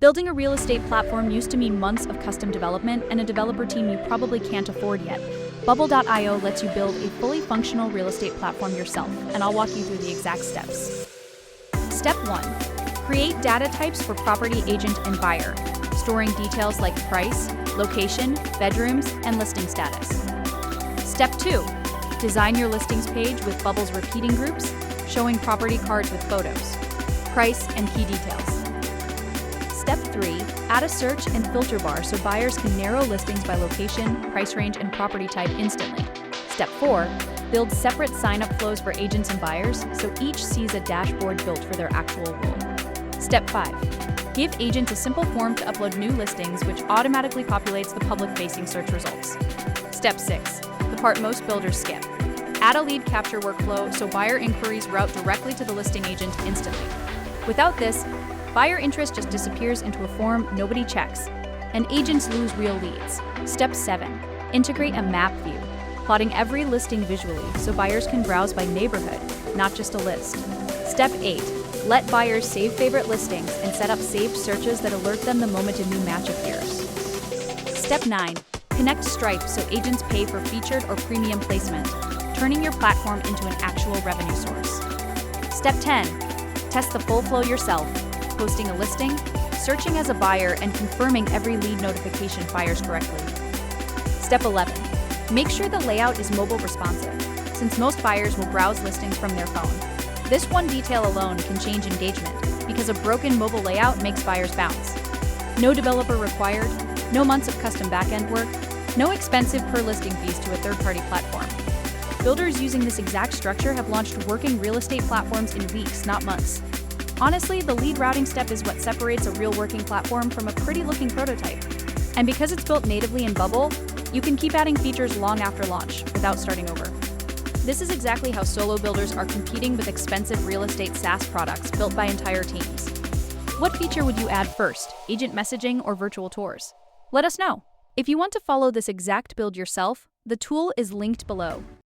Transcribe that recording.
Building a real estate platform used to mean months of custom development and a developer team you probably can't afford yet. Bubble.io lets you build a fully functional real estate platform yourself, and I'll walk you through the exact steps. Step 1. Create data types for property agent and buyer, storing details like price, location, bedrooms, and listing status. Step 2. Design your listings page with Bubble's repeating groups, showing property cards with photos, price, and key details. Step 3. Add a search and filter bar so buyers can narrow listings by location, price range, and property type instantly. Step 4. Build separate sign-up flows for agents and buyers so each sees a dashboard built for their actual role. Step 5. Give agents a simple form to upload new listings, which automatically populates the public-facing search results. Step 6. The part most builders skip. Add a lead capture workflow so buyer inquiries route directly to the listing agent instantly. Without this, buyer interest just disappears into a form nobody checks, and agents lose real leads. Step 7. Integrate a map view, plotting every listing visually so buyers can browse by neighborhood, not just a list. Step 8. Let buyers save favorite listings and set up saved searches that alert them the moment a new match appears. Step 9. Connect Stripe so agents pay for featured or premium placement, turning your platform into an actual revenue source. Step 10. Test the full flow yourself, posting a listing, searching as a buyer, and confirming every lead notification fires correctly. Step 11. Make sure the layout is mobile responsive, since most buyers will browse listings from their phone. This one detail alone can change engagement, because a broken mobile layout makes buyers bounce. No developer required, no months of custom backend work, no expensive per listing fees to a third-party platform. Builders using this exact structure have launched working real estate platforms in weeks, not months. Honestly, the lead routing step is what separates a real working platform from a pretty-looking prototype. And because it's built natively in Bubble, you can keep adding features long after launch without starting over. This is exactly how solo builders are competing with expensive real estate SaaS products built by entire teams. What feature would you add first, agent messaging or virtual tours? Let us know. If you want to follow this exact build yourself, the tool is linked below.